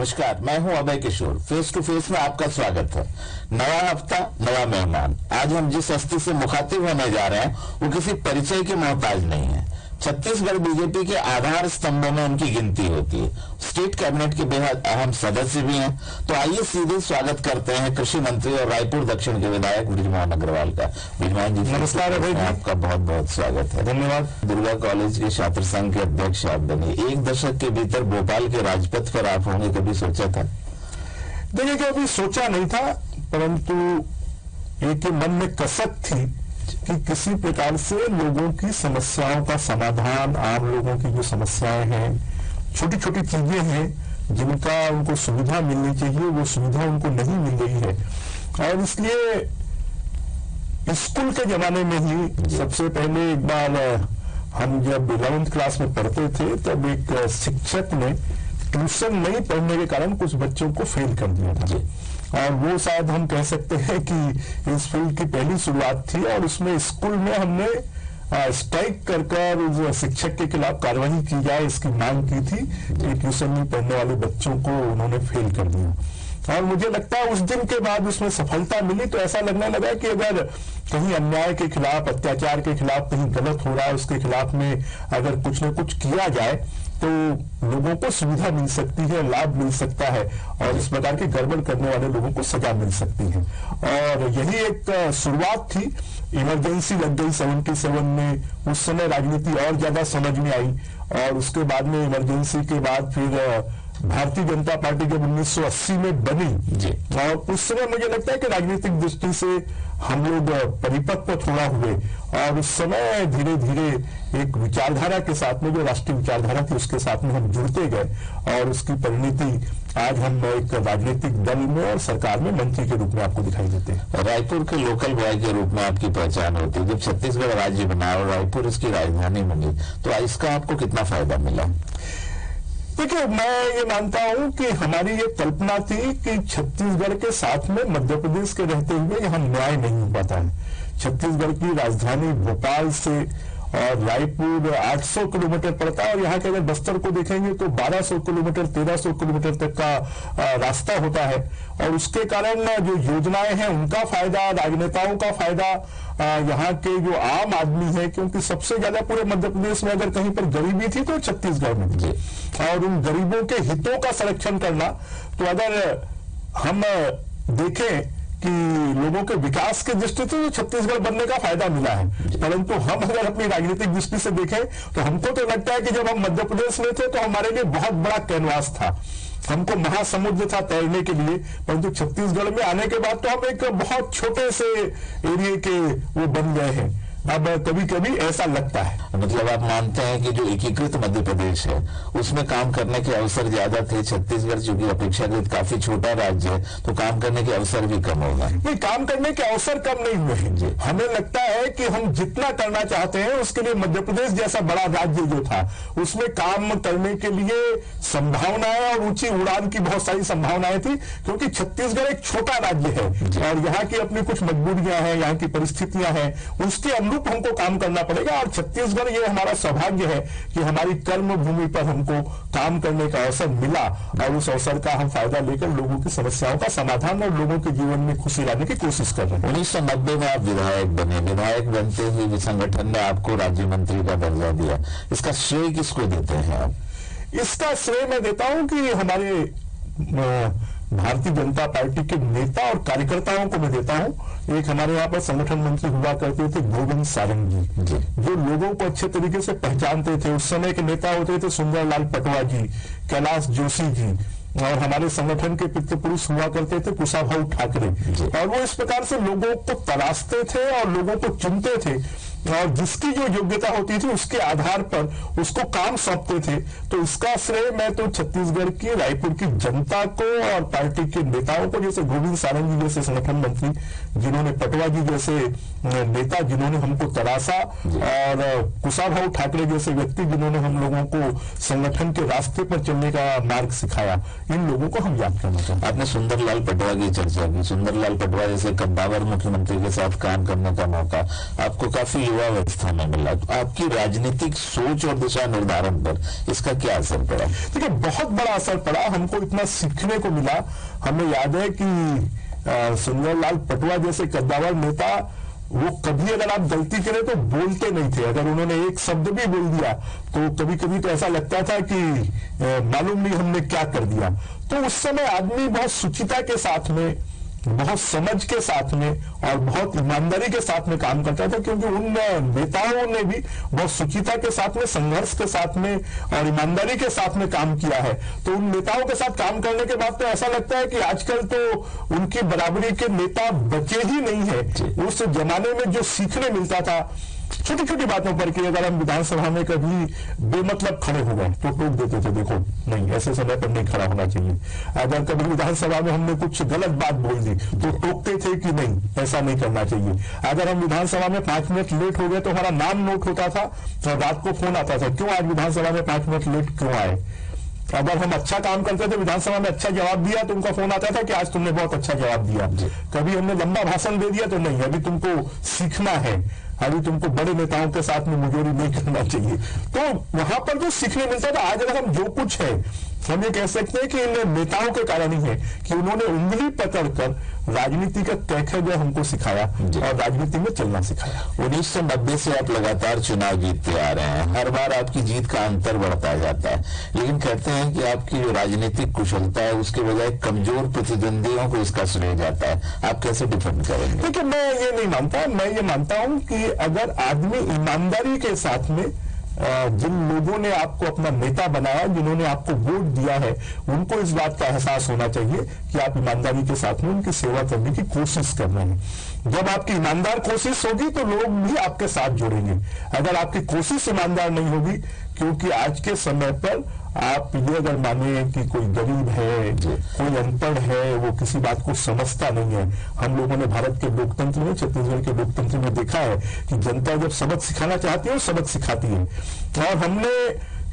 नमस्कार, मैं हूं अभय किशोर। फेस टू फेस में आपका स्वागत है। नया हफ्ता, नया मेहमान। आज हम जिस हस्ती से मुखातिब होने जा रहे हैं वो किसी परिचय के मोहताज नहीं है। छत्तीसगढ़ बीजेपी के आधार स्तंभों में उनकी गिनती होती है। स्टेट कैबिनेट के बेहद अहम सदस्य भी हैं। तो आइए सीधे स्वागत करते हैं कृषि मंत्री और रायपुर दक्षिण के विधायक बृजमोहन अग्रवाल का। बृजमोहन जी, नमस्कार अभय जी, आपका बहुत बहुत स्वागत है। धन्यवाद। दुर्गा कॉलेज के छात्र संघ के अध्यक्ष आप बने। एक दशक के भीतर भोपाल के राजपथ पर आप होंगे, कभी सोचा था? देखिए, कभी सोचा नहीं था, परंतु एक मन में कसक थी कि किसी प्रकार से लोगों की समस्याओं का समाधान, आम लोगों की जो समस्याएं हैं, छोटी छोटी चीजें हैं जिनका उनको सुविधा मिलनी चाहिए, वो सुविधा उनको नहीं मिल रही है। और इसलिए स्कूल के जमाने में ही सबसे पहले एक बार हम जब 11वीं क्लास में पढ़ते थे तब एक शिक्षक ने ट्यूशन नहीं पढ़ने के कारण कुछ बच्चों को फेल कर दिया था। और वो शायद हम कह सकते हैं कि इस फील्ड की पहली शुरुआत थी। और उसमें स्कूल में हमने स्ट्राइक कर उस शिक्षक के खिलाफ कार्रवाई की जाए, इसकी मांग की थी कि ट्यूशन नहीं पढ़ने वाले बच्चों को उन्होंने फेल कर दिया। और मुझे लगता है उस दिन के बाद उसमें सफलता मिली तो ऐसा लगने लगा कि अगर कहीं अन्याय के खिलाफ, अत्याचार के खिलाफ कहीं गलत हो रहा है, उसके खिलाफ में अगर कुछ न कुछ किया जाए तो लोगों को सुविधा मिल सकती है, लाभ मिल सकता है और इस प्रकार की गड़बड़ करने वाले लोगों को सजा मिल सकती है। और यही एक शुरुआत थी। इमरजेंसी लग गई 77 में, उस समय राजनीति और ज्यादा समझ में आई। और उसके बाद में इमरजेंसी के बाद फिर भारतीय जनता पार्टी जब 1980 में बनी और उस समय मुझे लगता है कि राजनीतिक दृष्टि से हम लोग परिपक्व थोड़ा हुए और उस समय धीरे धीरे एक विचारधारा के साथ में, जो राष्ट्रीय विचारधारा थी, उसके साथ में हम जुड़ते गए और उसकी परिणति आज हम एक राजनीतिक दल में और सरकार में मंत्री के रूप में आपको दिखाई देते हैं। रायपुर के लोकल बॉय के रूप में आपकी पहचान होती है। जब छत्तीसगढ़ राज्य बना और रायपुर इसकी राजधानी बनी तो इसका आपको कितना फायदा मिला? देखिए, मैं ये मानता हूं कि हमारी ये कल्पना थी कि छत्तीसगढ़ के साथ में मध्य प्रदेश के रहते हुए यहाँ न्याय नहीं हो पाता है। छत्तीसगढ़ की राजधानी भोपाल से और रायपुर 800 किलोमीटर पड़ता है और यहाँ के अगर बस्तर को देखेंगे तो 1200 किलोमीटर 1300 किलोमीटर तक का रास्ता होता है। और उसके कारण जो योजनाएं हैं उनका फायदा, राजनेताओं का फायदा यहाँ के जो आम आदमी है, क्योंकि सबसे ज्यादा पूरे मध्य प्रदेश में अगर कहीं पर गरीबी थी तो छत्तीसगढ़ में थी। और उन गरीबों के हितों का संरक्षण करना, तो अगर हम देखें कि लोगों के विकास के दृष्टि से तो छत्तीसगढ़ बनने का फायदा मिला है। परंतु हम अगर अपनी राजनीतिक दृष्टि से देखें तो हमको तो लगता है कि जब हम मध्य प्रदेश में थे तो हमारे लिए बहुत बड़ा कैनवास था, हमको महासमुद्र था तैरने के लिए। परंतु छत्तीसगढ़ में आने के बाद तो हम एक बहुत छोटे से एरिया के वो बन गए हैं। अब कभी कभी ऐसा लगता है। मतलब आप मानते हैं कि जो एकीकृत मध्य प्रदेश है उसमें काम करने के अवसर ज्यादा थे। छत्तीसगढ़ चूंकि अपेक्षाकृत काफी छोटा राज्य है तो काम करने के अवसर भी कम होगा। नहीं, काम करने के अवसर कम नहीं हुए हैं। हमें लगता है कि हम जितना करना चाहते हैं उसके लिए मध्य प्रदेश जैसा बड़ा राज्य जो था उसमें काम करने के लिए संभावनाएं और ऊंची उड़ान की बहुत सारी संभावनाएं थी, क्योंकि छत्तीसगढ़ एक छोटा राज्य है और यहाँ की अपनी कुछ मजबूरियां हैं, यहाँ की परिस्थितियां हैं, उसके हमको काम करना पड़ेगा। और छत्तीसगढ़ ये हमारा सौभाग्य है कि हमारी कर्म भूमि पर हमको काम करने का अवसर मिला और उस अवसर का हम फायदा लेकर लोगों की समस्याओं का समाधान और लोगों के जीवन में खुशी लाने की कोशिश कर रहे हैं। 1990 में आप विधायक बने। विधायक बनते हुए संगठन ने आपको राज्य मंत्री का दर्जा दिया। इसका श्रेय किसको देते हैं आप? इसका श्रेय मैं देता हूं कि हमारे भारतीय जनता पार्टी के नेता और कार्यकर्ताओं को मैं देता हूं। एक हमारे यहाँ पर संगठन मंत्री हुआ करते थे गोविंद सारंग जी, जो लोगों को अच्छे तरीके से पहचानते थे। उस समय के नेता होते थे सुंदरलाल पटवा जी, कैलाश जोशी जी, और हमारे संगठन के पितृ पुरुष हुआ करते थे कुशाभाऊ ठाकरे। और वो इस प्रकार से लोगों को तराशते थे और लोगों को चुनते थे और जिसकी जो योग्यता होती थी उसके आधार पर उसको काम सौंपते थे। तो इसका श्रेय मैं तो छत्तीसगढ़ की, रायपुर की जनता को और पार्टी के नेताओं को, जैसे गोविंद सारंग जी जैसे संगठन मंत्री जिन्होंने, पटवा जी जैसे नेता जिन्होंने हमको तराशा और कुशाभाऊ ठाकरे जैसे व्यक्ति जिन्होंने हम लोगों को संगठन के रास्ते पर चलने का मार्ग सिखाया, इन लोगों को हम याद करना चाहते हैं। आपने सुंदरलाल पटवा की चर्चा की। सुंदरलाल पटवा जैसे कद्दावर मुख्यमंत्री के साथ काम करने का मौका, आपको काफी युवा अवस्था में मिला, तो आपकी राजनीतिक सोच और दिशा निर्धारण पर इसका क्या असर पड़ा? देखिए, बहुत बड़ा असर पड़ा। हमको इतना सीखने को मिला। हमें याद है कि सुंदरलाल पटवा जैसे कद्दावर नेता, वो कभी अगर आप गलती करें तो बोलते नहीं थे। अगर उन्होंने एक शब्द भी बोल दिया तो कभी कभी तो ऐसा लगता था कि मालूम नहीं हमने क्या कर दिया। तो उस समय आदमी बहुत सुचिता के साथ में, बहुत समझ के साथ में और बहुत ईमानदारी के साथ में काम करता था, क्योंकि उन नेताओं ने भी बहुत सुचिता के साथ में, संघर्ष के साथ में और ईमानदारी के साथ में काम किया है। तो उन नेताओं के साथ काम करने के बाद तो ऐसा लगता है कि आजकल तो उनकी बराबरी के नेता बचे ही नहीं है। उस जमाने में जो सीखने मिलता था छोटी छोटी बातों पर, कि अगर हम विधानसभा में कभी बेमतलब खड़े हो गए तो टोक देते थे, देखो नहीं, ऐसे समय पर नहीं खड़ा होना चाहिए। अगर कभी विधानसभा में हमने कुछ गलत बात बोल दी तो टोकते थे कि नहीं, ऐसा नहीं करना चाहिए। अगर हम विधानसभा में 5 मिनट लेट हो गए तो हमारा नाम नोट होता था और रात को फोन आता था, क्यों आज विधानसभा में 5 मिनट लेट क्यों आए। अगर हम अच्छा काम करते थे, विधानसभा में अच्छा जवाब दिया, तो उनका फोन आता था कि आज तुमने बहुत अच्छा जवाब दिया। कभी हमने लंबा भाषण दे दिया तो नहीं, अभी तुमको सीखना है, अभी तुमको बड़े नेताओं के साथ में मुजोरी नहीं करना चाहिए। तो वहां पर जो सीखने मिलता था, आज अगर हम जो कुछ है हम ये कह सकते हैं कि इन नेताओं के कारण ही है कि उन्होंने उंगली पकड़कर राजनीति का कैफे हमको सिखाया और राजनीति में चलना सिखाया। 1990 से आप लगातार चुनाव जीतते आ रहे हैं, हर बार आपकी जीत का अंतर बढ़ता जाता है, लेकिन कहते हैं कि आपकी जो राजनीतिक कुशलता है उसके बजाय कमजोर प्रतिद्वंदियों को इसका श्रेय जाता है। आप कैसे डिफेंड करेंगे? देखिए, मैं ये नहीं मानता। मैं ये मानता हूं कि अगर आदमी ईमानदारी के साथ में, जिन लोगों ने आपको अपना नेता बनाया, जिन्होंने आपको वोट दिया है, उनको इस बात का एहसास होना चाहिए कि आप ईमानदारी के साथ में उनकी सेवा करने की कोशिश कर रहे हैं। जब आपकी ईमानदार कोशिश होगी तो लोग भी आपके साथ जुड़ेंगे। अगर आपकी कोशिश ईमानदार नहीं होगी, क्योंकि आज के समय पर आप ये अगर माने कि कोई गरीब है, कोई अनपढ़ है, वो किसी बात को समझता नहीं है। हम लोगों ने भारत के लोकतंत्र में, छत्तीसगढ़ के लोकतंत्र में देखा है कि जनता जब सबक सिखाना चाहती है वो सबक सिखाती है। और हमने,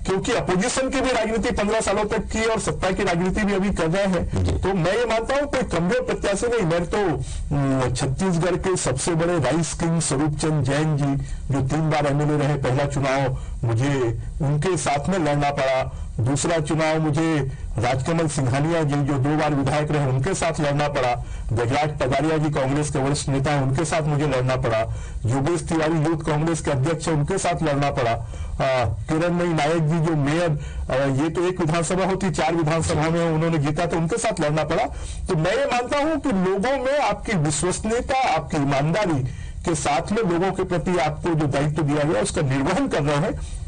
क्योंकि अपोजिशन की भी राजनीति 15 सालों तक की और सत्ता की राजनीति भी अभी कर रहे हैं, तो मैं ये मानता हूं कोई कमजोर प्रत्याशी नहीं। मैं तो छत्तीसगढ़ के सबसे बड़े राइस किंग स्वरूप चंद जैन जी, जो 3 बार एमएलए रहे, पहला चुनाव मुझे उनके साथ में लड़ना पड़ा, दूसरा चुनाव मुझे राजकमल सिंघानिया जी, जो 2 बार विधायक रहे, उनके साथ लड़ना पड़ा, गजराज पगारिया जी कांग्रेस के वरिष्ठ नेता हैं, उनके साथ मुझे लड़ना पड़ा, योगेश तिवारी यूथ कांग्रेस के अध्यक्ष है, उनके साथ लड़ना पड़ा, किरणमयी नायक जी जो मेयर, ये तो एक विधानसभा होती, 4 विधानसभा में उन्होंने जीता, तो उनके साथ लड़ना पड़ा। तो मैं ये मानता हूं कि लोगों में आपकी विश्वसनीयता, आपकी ईमानदारी के साथ में लोगों के प्रति आपको जो दायित्व दिया गया उसका निर्वहन कर रहे हैं।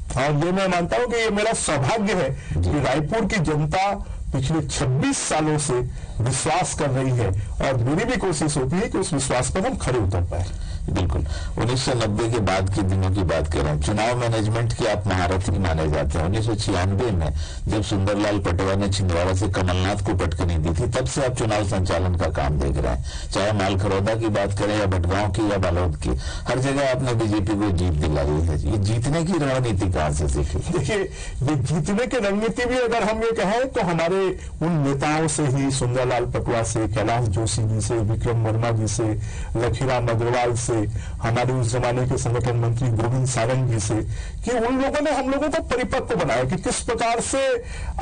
और ये मैं मानता हूं कि ये मेरा सौभाग्य है कि रायपुर की जनता पिछले 26 सालों से विश्वास कर रही है और मेरी भी कोशिश होती है कि उस विश्वास पर हम खड़े उतर पाए। बिल्कुल। 1990 के बाद के दिनों की बात कर रहे हैं, चुनाव मैनेजमेंट की आप महारथी माने जाते हैं। 1996 में जब सुंदरलाल पटवा ने छिंदवाड़ा से कमलनाथ को पटकनी दी थी, तब से आप चुनाव संचालन का काम देख रहे हैं, चाहे मालखरौदा की बात करें या भटगांव की या बालोद की, हर जगह आपने बीजेपी को जीत दिलाई है। ये जीतने की रणनीति कहां से सीखी? देखिए, ये जीतने की रणनीति भी अगर हम ये कहें तो हमारे उन नेताओं से ही, सुंदरलाल पटवा से, कैलाश जोशी जी से, विक्रम वर्मा जी से, लखीराम अग्रवाल से, हमारे उस जमाने के संगठन मंत्री गोविंद सारंग जी से, कि उन लोगों ने हम लोगों को परिपक्व बनाया कि किस प्रकार से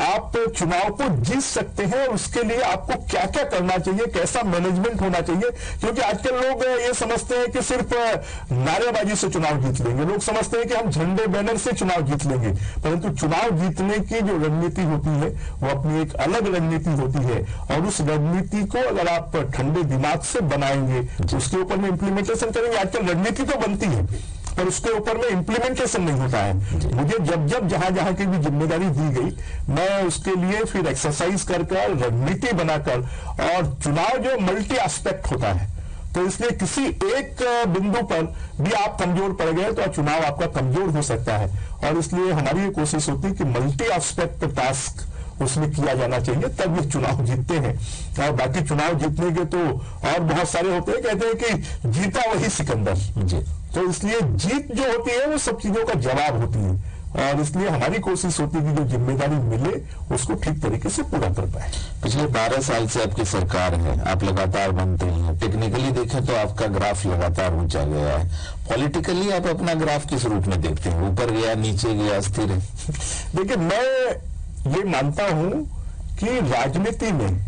आप चुनाव को जीत सकते हैं और उसके लिए आपको क्या क्या करना चाहिए, कैसा मैनेजमेंट होना चाहिए। क्योंकि आजकल लोग ये समझते हैं कि सिर्फ नारेबाजी से चुनाव जीत लेंगे, लोग समझते हैं कि हम झंडे बैनर से चुनाव जीत लेंगे, परंतु चुनाव जीतने की जो रणनीति होती है वो अपनी एक अलग रणनीति होती है। और उस रणनीति को अगर आप ठंडे दिमाग से बनाएंगे, उसके ऊपर में इंप्लीमेंटेशन करेंगे। आजकल रणनीति तो बनती है पर उसके ऊपर में इंप्लीमेंटेशन नहीं होता है। मुझे जब जहां की भी जिम्मेदारी दी गई, मैं उसके लिए फिर एक्सरसाइज कर रणनीति बनाकर, और चुनाव जो मल्टी एस्पेक्ट होता है, तो इसलिए किसी एक बिंदु पर भी आप कमजोर पड़ गए तो चुनाव आपका कमजोर हो सकता है। और इसलिए हमारी ये कोशिश होती है कि मल्टी एस्पेक्ट टास्क उसमें किया जाना चाहिए, तब ये चुनाव जीतते हैं। और बाकी चुनाव जीतने के तो और बहुत सारे होते हैं, कहते हैं कि जीता वही सिकंदर जी। तो इसलिए जीत जो होती है वो सब चीजों का जवाब होती है, और इसलिए हमारी कोशिश होती है कि जो जिम्मेदारी मिले उसको ठीक तरीके से पूरा कर पाए। पिछले 12 साल से आपकी सरकार है, आप लगातार बनते हैं, टेक्निकली देखें तो आपका ग्राफ लगातार ऊंचा गया है, पॉलिटिकली आप अपना ग्राफ किस रूप में देखते हैं? ऊपर गया, नीचे गया, स्थिर है? देखिए, मैं ये मानता हूं कि राजनीति में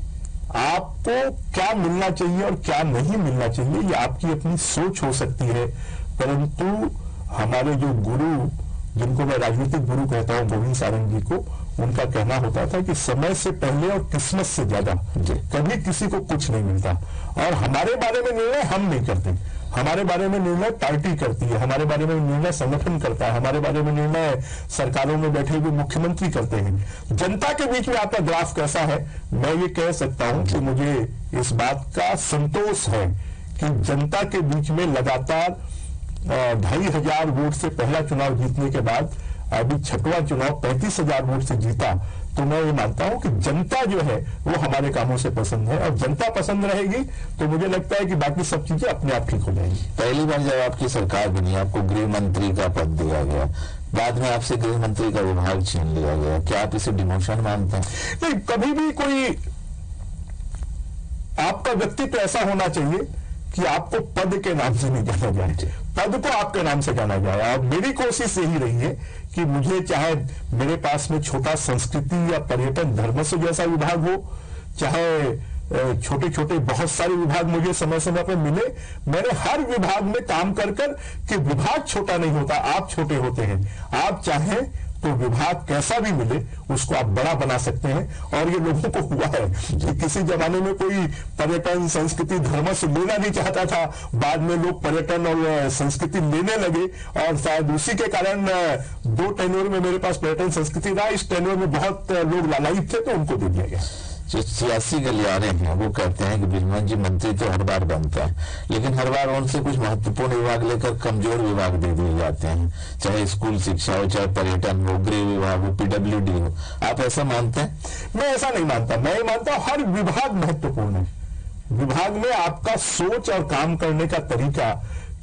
आपको क्या मिलना चाहिए और क्या नहीं मिलना चाहिए, ये आपकी अपनी सोच हो सकती है। परंतु हमारे जो गुरु, जिनको मैं राजनीतिक गुरु कहता हूं, गोविंद सारंग जी को, उनका कहना होता था कि समय से पहले और किस्मत से ज्यादा कभी किसी को कुछ नहीं मिलता। और हमारे बारे में निर्णय हम नहीं करते, हमारे बारे में निर्णय पार्टी करती है, हमारे बारे में निर्णय संगठन करता है, हमारे बारे में निर्णय सरकारों में बैठे हुए मुख्यमंत्री करते हैं। जनता के बीच में आपका ग्राफ कैसा है, मैं ये कह सकता हूं कि मुझे इस बात का संतोष है कि जनता के बीच में लगातार 2500 वोट से पहला चुनाव जीतने के बाद अभी 6वां चुनाव 35,000 वोट से जीता, तो मैं ये मानता हूं कि जनता जो है वो हमारे कामों से पसंद है, और जनता पसंद रहेगी तो मुझे लगता है कि बाकी सब चीजें अपने आप ठीक हो जाएंगी। पहली बार जब आपकी सरकार बनी, आपको गृह मंत्री का पद दिया गया, बाद में आपसे गृह मंत्री का विभाग छीन लिया गया, क्या आप इसे डिमोशन मानते हैं? नहीं, कभी भी कोई आपका व्यक्तित्व ऐसा होना चाहिए कि आपको पद के नाम से नहीं जाना जाए, पद को आपके नाम से जाना जाए। और मेरी कोशिश यही रही है कि मुझे, चाहे मेरे पास में छोटा संस्कृति या पर्यटन धर्मस्व जैसा विभाग हो, चाहे छोटे छोटे बहुत सारे विभाग मुझे समय समय पर मिले, मैंने हर विभाग में काम कर कर कि विभाग छोटा नहीं होता, आप छोटे होते हैं। आप चाहें तो विभाग कैसा भी मिले उसको आप बड़ा बना सकते हैं। और ये लोगों को हुआ है कि किसी जमाने में कोई पर्यटन संस्कृति धर्म से लेना नहीं चाहता था, बाद में लोग पर्यटन और संस्कृति लेने लगे, और शायद उसी के कारण 2 टेन्योर में मेरे पास पर्यटन संस्कृति रहा। इस टेन्योर में बहुत लोग लालायित थे तो उनको दे दिया गया। जो सियासी गलियारे हैं वो कहते हैं कि बृजमोहन जी मंत्री तो हर बार बनता है, लेकिन हर बार उनसे कुछ महत्वपूर्ण विभाग लेकर कमजोर विभाग दे दिए जाते हैं, चाहे स्कूल शिक्षा हो, चाहे पर्यटन हो, गृह विभाग हो, PWD हो। आप ऐसा मानते हैं? मैं ऐसा नहीं मानता। मैं ये मानता हूं हर विभाग महत्वपूर्ण है। विभाग में आपका सोच और काम करने का तरीका,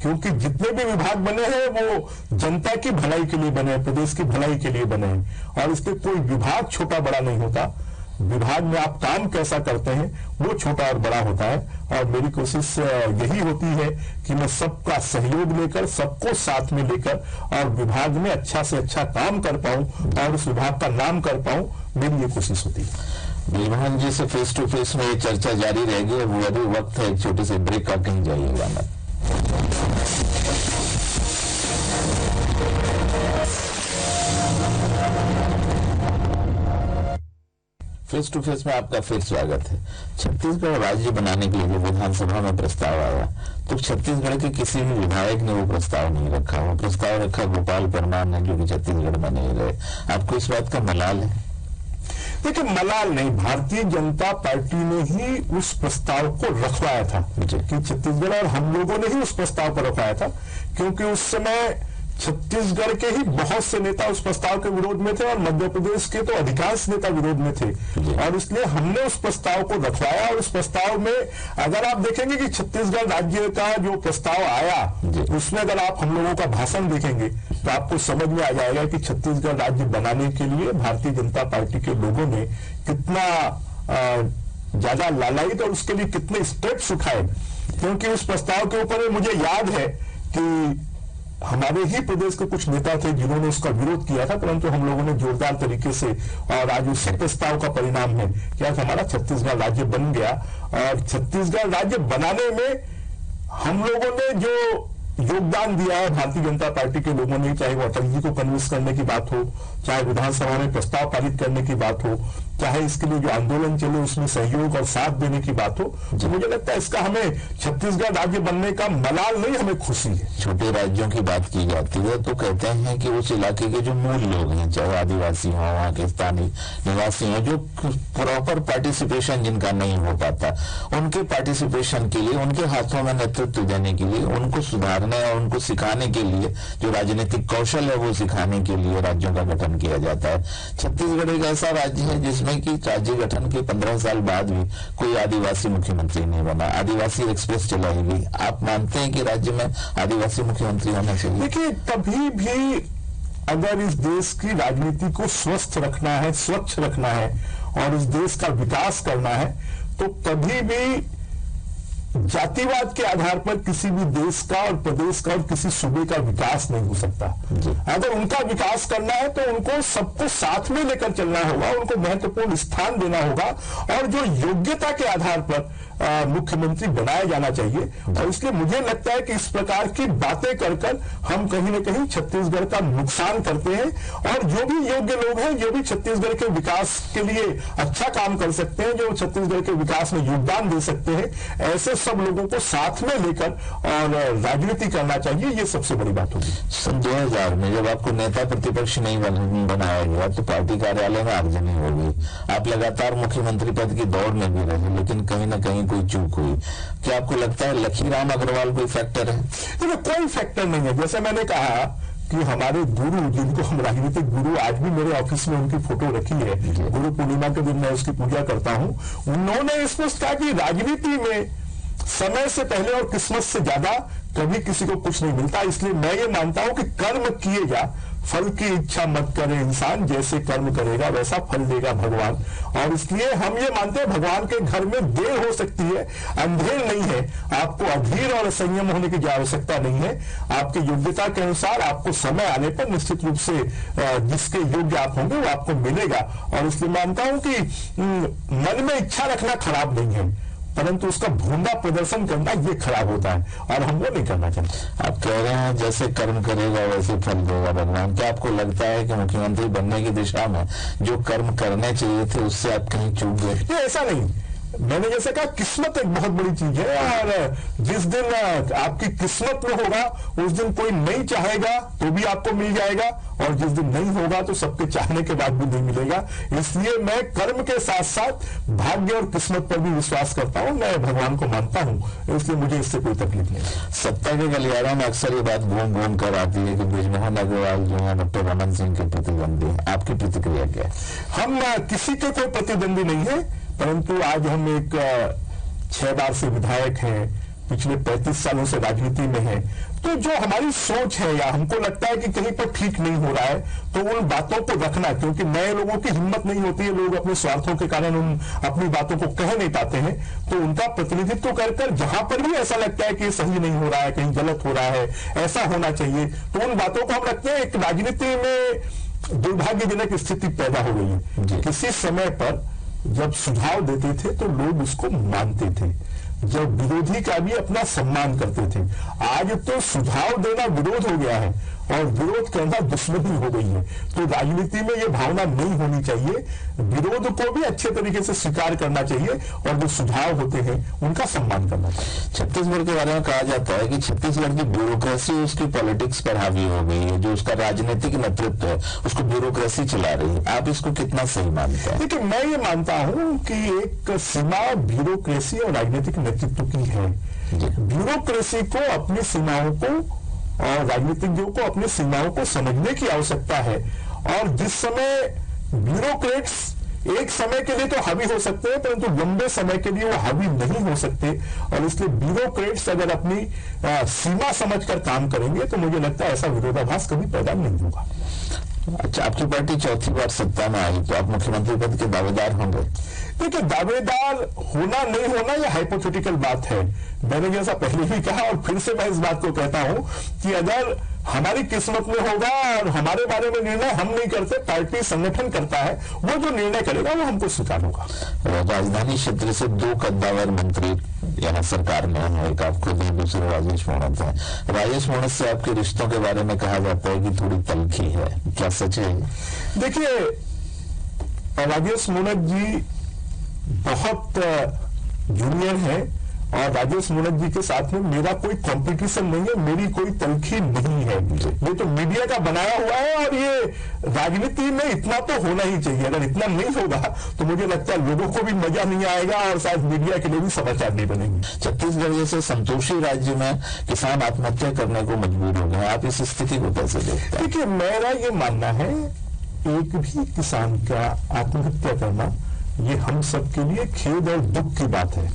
क्योंकि जितने भी विभाग बने हैं वो जनता की भलाई के लिए बने हैं, प्रदेश की भलाई के लिए बने हैं, और इसलिए कोई विभाग छोटा बड़ा नहीं होता। विभाग में आप काम कैसा करते हैं वो छोटा और बड़ा होता है। और मेरी कोशिश यही होती है कि मैं सबका सहयोग लेकर, सबको साथ में लेकर, और विभाग में अच्छा से अच्छा काम कर पाऊं और उस विभाग का नाम कर पाऊं, मेरी ये कोशिश होती है। बृजमोहन जी से फेस टू फेस में ये चर्चा जारी रहेगी। वो अभी वक्त है एक छोटे से ब्रेक का, कहीं जाइएगा मत। फेस टू फेस में आपका फिर स्वागत है। छत्तीसगढ़ राज्य बनाने के लिए जो विधानसभा में प्रस्ताव आया, तो छत्तीसगढ़ के किसी भी विधायक ने वो प्रस्ताव नहीं रखा। वो प्रस्ताव रखा गोपाल परमार ने, जो कि छत्तीसगढ़ में नहीं रहे। आपको इस बात का मलाल है? देखिए, मलाल नहीं, भारतीय जनता पार्टी ने ही उस प्रस्ताव को रखवाया था कि छत्तीसगढ़, और हम लोगों ने ही उस प्रस्ताव को रखवाया था, क्योंकि उस समय छत्तीसगढ़ के ही बहुत से नेता उस प्रस्ताव के विरोध में थे, और मध्य प्रदेश के तो अधिकांश नेता विरोध में थे, और इसलिए हमने उस प्रस्ताव को रखवाया। और उस प्रस्ताव में अगर आप देखेंगे कि छत्तीसगढ़ राज्य का जो प्रस्ताव आया, उसमें अगर आप हम लोगों का भाषण देखेंगे तो आपको समझ में आ जाएगा कि छत्तीसगढ़ राज्य बनाने के लिए भारतीय जनता पार्टी के लोगों ने कितना ज्यादा लालायित और उसके लिए कितने स्टेप्स उठाए। क्योंकि उस प्रस्ताव के ऊपर मुझे याद है कि हमारे ही प्रदेश के कुछ नेता थे जिन्होंने उसका विरोध किया था, परंतु हम लोगों ने जोरदार तरीके से, और आज उस प्रस्ताव का परिणाम है कि आज हमारा छत्तीसगढ़ राज्य बन गया। और छत्तीसगढ़ राज्य बनाने में हम लोगों ने जो योगदान दिया है, भारतीय जनता पार्टी के लोगों ने, चाहे वो अटल जी को कन्विंस करने की बात हो, चाहे विधानसभा में प्रस्ताव पारित करने की बात हो, चाहे इसके लिए जो आंदोलन चले उसमें सहयोग और साथ देने की बात हो, तो मुझे लगता है इसका हमें छत्तीसगढ़ राज्य बनने का मलाल नहीं, हमें खुशी है। छोटे राज्यों की बात की जाती है तो कहते हैं कि उस इलाके के जो मूल लोग हैं, चाहे आदिवासी हो, वहाँ के स्थानीय निवासी हो, जो प्रॉपर पार्टिसिपेशन जिनका नहीं हो पाता, उनके पार्टिसिपेशन के लिए, उनके हाथों में नेतृत्व देने के लिए, उनको सुधारने और उनको सिखाने के लिए, जो राजनीतिक कौशल है वो सिखाने के लिए राज्यों का गठन किया जाता है। छत्तीसगढ़ एक ऐसा राज्य है जिसमें कि राज्य गठन के 15 साल बाद भी कोई आदिवासी मुख्यमंत्री नहीं बना। आदिवासी एक्सप्रेस चलाई गई। आप मानते हैं कि राज्य में आदिवासी मुख्यमंत्री होना चाहिए? देखिए, कभी भी अगर इस देश की राजनीति को स्वस्थ रखना है, स्वच्छ रखना है, और इस देश का विकास करना है, तो कभी भी जातिवाद के आधार पर किसी भी देश का और प्रदेश का और किसी सूबे का विकास नहीं हो सकता। अगर उनका विकास करना है तो उनको सबको साथ में लेकर चलना होगा, उनको महत्वपूर्ण स्थान देना होगा और जो योग्यता के आधार पर मुख्यमंत्री बनाया जाना चाहिए। और इसलिए मुझे लगता है कि इस प्रकार की बातें कर कर हम कहीं न कहीं छत्तीसगढ़ का नुकसान करते हैं और जो भी योग्य लोग हैं, जो भी छत्तीसगढ़ के विकास के लिए अच्छा काम कर सकते हैं, जो छत्तीसगढ़ के विकास में योगदान दे सकते हैं, ऐसे सब लोगों को साथ में लेकर और राजनीति करना चाहिए। ये सबसे बड़ी बात होगी। सन 2000 में जब आपको नेता प्रतिपक्ष नहीं बनाया गया तो पार्टी कार्यालय में आगजनी हो गई। आप लगातार मुख्यमंत्री पद की दौड़ में भी रहे, लेकिन कहीं ना कहीं कोई चूक हुई। क्या आपको लगता है लखीराम अग्रवाल कोई फैक्टर है? कोई फैक्टर नहीं है। जैसे मैंने कहा कि हमारे गुरु, जिनको हम राजनीतिक गुरु, आज भी मेरे ऑफिस में उनकी फोटो रखी है, गुरु पूर्णिमा के दिन मैं उसकी पूजा करता हूं। उन्होंने स्पष्ट कहा कि राजनीति में समय से पहले और किस्मत से ज्यादा कभी किसी को कुछ नहीं मिलता। इसलिए मैं ये मानता हूं कि कर्म किए जा, फल की इच्छा मत करे इंसान, जैसे कर्म करेगा वैसा फल देगा भगवान। और इसलिए हम ये मानते हैं भगवान के घर में देर हो सकती है, अंधेर नहीं है। आपको अधीर और संयम होने की आवश्यकता नहीं है। आपकी योग्यता के अनुसार आपको समय आने पर निश्चित रूप से जिसके योग्य आप होंगे वो आपको मिलेगा। और इसलिए मानता हूं कि मन में इच्छा रखना खराब नहीं है, परंतु उसका भूंडा प्रदर्शन करना ये खराब होता है और हम वो नहीं करना चाहते। आप कह रहे हैं जैसे कर्म करेगा वैसे फल देगा भगवान। क्या आपको लगता है कि मुख्यमंत्री बनने की दिशा में जो कर्म करने चाहिए थे उससे आप कहीं चूक गए? ऐसा नहीं। मैंने जैसे कहा किस्मत एक बहुत बड़ी चीज है और जिस दिन आपकी किस्मत में होगा उस दिन कोई नहीं चाहेगा तो भी आपको मिल जाएगा और जिस दिन नहीं होगा तो सबके चाहने के बाद भी नहीं मिलेगा। इसलिए मैं कर्म के साथ साथ भाग्य और किस्मत पर भी विश्वास करता हूं। मैं भगवान को मानता हूं, इसलिए मुझे इससे कोई तकलीफ नहीं। सत्ता के गलियारों में अक्सर ये बात घूम घूम कर आती है कि बृजमोहन अग्रवाल जो है डॉक्टर रमन सिंह के प्रतिद्वंदी है। आपकी प्रतिक्रिया क्या है? हम किसी के कोई प्रतिद्वंदी नहीं है, परंतु आज हम एक 6 बार से विधायक हैं, पिछले 35 सालों से राजनीति में हैं। तो जो हमारी सोच है या हमको लगता है कि कहीं पर ठीक नहीं हो रहा है तो उन बातों को रखना, क्योंकि नए लोगों की हिम्मत नहीं होती है, लोग अपने स्वार्थों के कारण उन अपनी बातों को कह नहीं पाते हैं। तो उनका प्रतिनिधित्व कर जहां पर भी ऐसा लगता है कि ये सही नहीं हो रहा है, कहीं गलत हो रहा है, ऐसा होना चाहिए, तो उन बातों को हम रखते हैं। एक राजनीति में दुर्भाग्यजनक स्थिति पैदा हो गई है। किसी समय पर जब सुझाव देते थे तो लोग उसको मानते थे, जब विरोधी का भी अपना सम्मान करते थे। आज तो सुझाव देना विरोध हो गया है और विरोध करना दुश्मनी हो गई है। तो राजनीति में ये भावना नहीं होनी चाहिए। विरोध को भी अच्छे तरीके से स्वीकार करना चाहिए और जो सुझाव होते हैं उनका सम्मान करना चाहिए। छत्तीसगढ़ के बारे में कहा जाता है कि छत्तीसगढ़ की ब्यूरोक्रेसी उसकी पॉलिटिक्स पर हावी हो गई है, जो उसका राजनीतिक नेतृत्व है उसको ब्यूरोक्रेसी चला रही है। आप इसको कितना सही मानते हैं? देखिए, मैं ये मानता हूं कि एक सीमा ब्यूरोक्रेसी और राजनीतिक नेतृत्व की है। ब्यूरोक्रेसी को अपनी सीमाओं को और राजनीतिज्ञों को अपनी सीमाओं को समझने की आवश्यकता है। और जिस समय ब्यूरोक्रेट्स एक समय के लिए तो हावी हो सकते हैं, परंतु लंबे समय के लिए वो हावी नहीं हो सकते। और इसलिए ब्यूरोक्रेट्स अगर अपनी सीमा समझकर काम करेंगे तो मुझे लगता है ऐसा विरोधाभास कभी पैदा नहीं होगा। अच्छा, आपकी पार्टी चौथी बार सत्ता में आई तो आप मुख्यमंत्री पद के दावेदार होंगे? देखिए, दावेदार होना नहीं होना यह हाइपोथेटिकल बात है। मैंने जैसा पहले भी कहा और फिर से मैं इस बात को कहता हूं कि अगर हमारी किस्मत में होगा और हमारे बारे में निर्णय हम नहीं करते, पार्टी संगठन करता है, वो जो निर्णय करेगा वो हमको स्वीकार होगा। राजधानी क्षेत्र से 2 कद्दावर मंत्री यहाँ सरकार में हैं, एक आप खुद हैं, दूसरे राजेश मूणत हैं। राजेश मूणत से आपके रिश्तों के बारे में कहा जाता है कि थोड़ी तलखी है, क्या सच है? देखिए, राजेश मूणत जी बहुत जूनियर है और राजेश मूणत जी के साथ में मेरा कोई कंपटीशन नहीं है, मेरी कोई तलखी नहीं है। ये तो मीडिया का बनाया हुआ है और ये राजनीति में इतना तो होना ही चाहिए। अगर इतना नहीं होगा तो मुझे लगता है लोगों को भी मजा नहीं आएगा और शायद मीडिया के लिए भी समाचार नहीं बनेंगे। छत्तीसगढ़ जैसे संतोषी राज्य में किसान आत्महत्या करने को मजबूर हो गए, आप इस स्थिति को कैसे देखते हैं? देखिए, मेरा ये मानना है एक भी किसान का आत्महत्या करना ये हम सबके लिए खेद और दुख की बात है।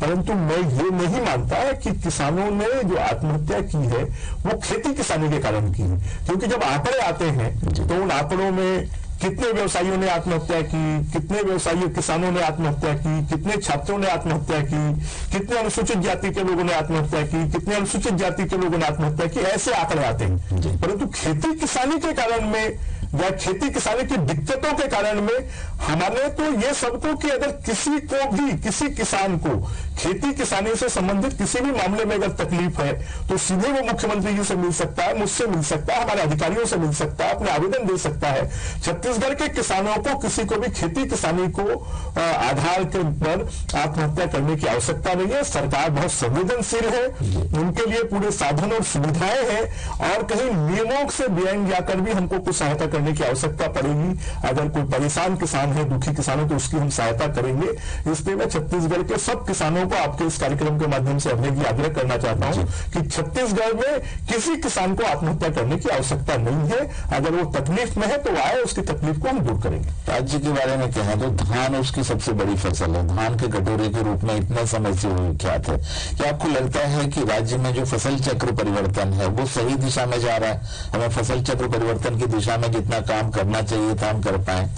परंतु मैं ये नहीं मानता है कि किसानों ने जो आत्महत्या की है वो खेती किसानी के कारण की है, क्योंकि जब आंकड़े आते हैं तो उन आंकड़ों में कितने व्यवसायियों ने आत्महत्या की, कितने व्यवसायी किसानों ने आत्महत्या की, कितने छात्रों ने आत्महत्या की, कितने अनुसूचित जाति के लोगों ने आत्महत्या की, कितने अनुसूचित जाति के लोगों ने आत्महत्या की, ऐसे आंकड़े आते हैं। परंतु खेती किसानी के कारण में या खेती किसानी की दिक्कतों के कारण में हमारे तो ये सबको कि अगर किसी को भी, किसी किसान को खेती किसानी से संबंधित किसी भी मामले में अगर तकलीफ है तो सीधे वो मुख्यमंत्री जी से मिल सकता है, मुझसे मिल सकता है, हमारे अधिकारियों से मिल सकता है, अपने आवेदन दे सकता है। छत्तीसगढ़ के किसानों को किसी को भी खेती किसानी को आधार के पर आत्महत्या करने की आवश्यकता नहीं है। सरकार बहुत संवेदनशील है, उनके लिए पूरे साधन और सुविधाएं हैं और कहीं नियमों से बेअंग जाकर भी हमको कुछ सहायता करने की आवश्यकता पड़ेगी। अगर कोई परेशान किसान है, दुखी किसान है, तो उसकी हम सहायता करेंगे। इसलिए मैं छत्तीसगढ़ के सब किसानों को आपके इस कार्यक्रम के माध्यम से अभी भी आग्रह करना चाहता हूं कि छत्तीसगढ़ में किसी किसान को आत्महत्या करने की आवश्यकता नहीं है। अगर वो तकलीफ में है तो आए, उसकी तकलीफ को हम दूर करेंगे। राज्य के बारे में कहें तो धान उसकी सबसे बड़ी फसल है। धान के कटोरे के रूप में इतने समय से विख्यात है। क्या आपको लगता है कि राज्य में जो फसल चक्र परिवर्तन है वो सही दिशा में जा रहा है? हमें फसल चक्र परिवर्तन की दिशा में जितना काम करना चाहिए था हम कर पाए?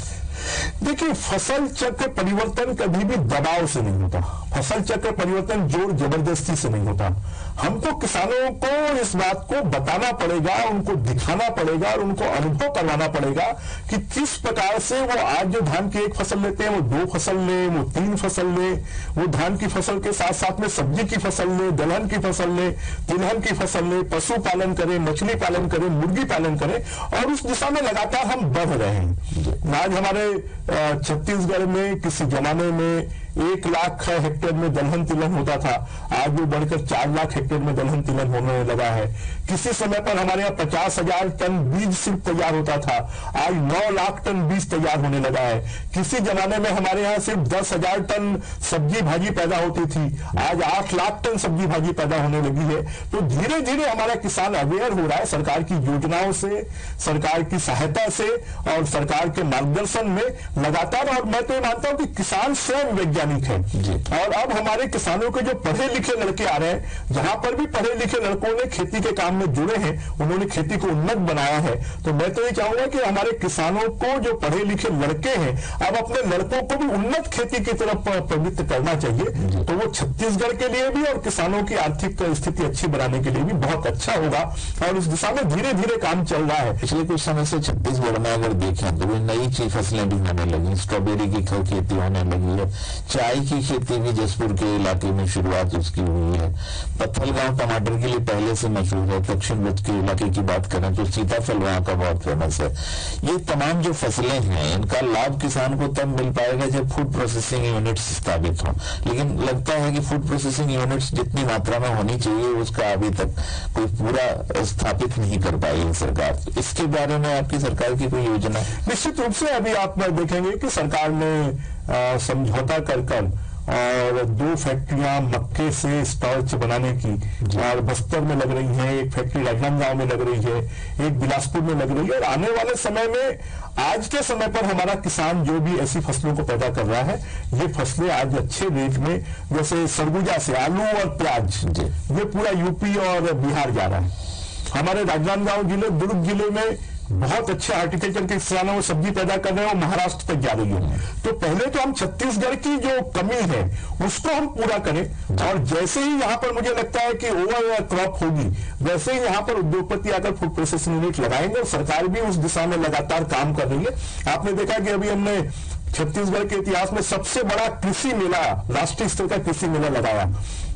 देखिए, फसल चक्र परिवर्तन कभी भी दबाव से नहीं होता। फसल चक्र परिवर्तन जोर जबरदस्ती से नहीं होता। हमको किसानों को इस बात को बताना पड़ेगा, उनको दिखाना पड़ेगा और उनको अनुभव करवाना पड़ेगा कि किस प्रकार से वो आज जो धान की एक फसल लेते हैं वो 2 फसल ले, वो 3 फसल ले, वो धान की फसल के साथ साथ में सब्जी की फसल ले, दलहन की फसल ले, तिलहन की फसल ले, पशु पालन करें, मछली पालन करें, मुर्गी पालन करें और उस दिशा में लगातार हम बढ़ रहे हैं। आज हमारे छत्तीसगढ़ में किसी जमाने में 1 लाख हेक्टेयर में दलहन तिलहन होता था, आज वो बढ़कर 4 लाख हेक्टेयर में दलहन तिलहन होने लगा है। किसी समय पर हमारे यहाँ 50,000 टन बीज सिर्फ तैयार होता था, आज 9 लाख टन बीज तैयार होने लगा है। किसी जमाने में हमारे यहाँ सिर्फ 10,000 टन सब्जी भाजी पैदा होती थी, आज 8 लाख टन सब्जी भाजी पैदा होने लगी है। तो धीरे धीरे हमारा किसान अवेयर हो रहा है सरकार की योजनाओं से, सरकार की सहायता से और सरकार के मार्गदर्शन में लगातार। और मैं तो ये मानता हूं कि किसान स्वयं वैज्ञानिक है और अब हमारे किसानों के जो पढ़े लिखे लड़के आ रहे हैं, जहां पर भी पढ़े लिखे लड़कों ने खेती के काम में जुड़े हैं, उन्होंने खेती को उन्नत बनाया है। तो मैं तो ये चाहूंगा कि हमारे किसानों को जो पढ़े लिखे लड़के हैं अब अपने लड़कों को भी उन्नत खेती की तरफ प्रवृत्त करना चाहिए। तो वो छत्तीसगढ़ के लिए भी और किसानों की आर्थिक स्थिति अच्छी बनाने के लिए भी बहुत अच्छा होगा और इस दिशा में धीरे धीरे काम चल रहा है। पिछले कुछ समय से छत्तीसगढ़ में अगर देखें तो नई चीज फसलें भी होने लगी, स्ट्रॉबेरी की खेती होने लगी है, चाय की खेती भी जसपुर के इलाके में शुरुआत उसकी हुई है। पत्थलगांव टमाटर के लिए पहले से मशहूर है। दक्षिण ब्रज के इलाके की बात करें तो सीताफल वहां का बहुत फेमस है। ये तमाम जो फसलें हैं इनका लाभ किसान को तब मिल पाएगा जब फूड प्रोसेसिंग यूनिट्स स्थापित हो, लेकिन लगता है कि फूड प्रोसेसिंग यूनिट्स जितनी मात्रा में होनी चाहिए उसका अभी तक कोई पूरा स्थापित नहीं कर पाई है सरकार। इसके बारे में आपकी सरकार की कोई योजना? निश्चित रूप से अभी आप देखेंगे कि सरकार ने समझौता कर और 2 फैक्ट्रियां मक्के से स्टार्च बनाने की और बस्तर में लग रही है, एक फैक्ट्री राजनांदगांव में लग रही है, एक बिलासपुर में लग रही है। और आने वाले समय में, आज के समय पर हमारा किसान जो भी ऐसी फसलों को पैदा कर रहा है, ये फसलें आज अच्छे रेट में, जैसे सरगुजा से आलू और प्याज, ये पूरा यूपी और बिहार जा रहा है। हमारे राजनांदगांव जिले, दुर्ग जिले में बहुत अच्छे हार्टिकल्चर के किसानों को सब्जी पैदा कर रहे हैं और महाराष्ट्र तक जा रही है। तो पहले तो हम छत्तीसगढ़ की जो कमी है उसको हम पूरा करें और जैसे ही यहाँ पर मुझे लगता है कि ओवर क्रॉप होगी, वैसे ही यहाँ पर उद्योगपति आकर फूड प्रोसेसिंग यूनिट लगाएंगे और सरकार भी उस दिशा में लगातार काम कर रही है। आपने देखा कि अभी हमने छत्तीसगढ़ के इतिहास में सबसे बड़ा कृषि मेला, राष्ट्रीय स्तर का कृषि मेला लगाया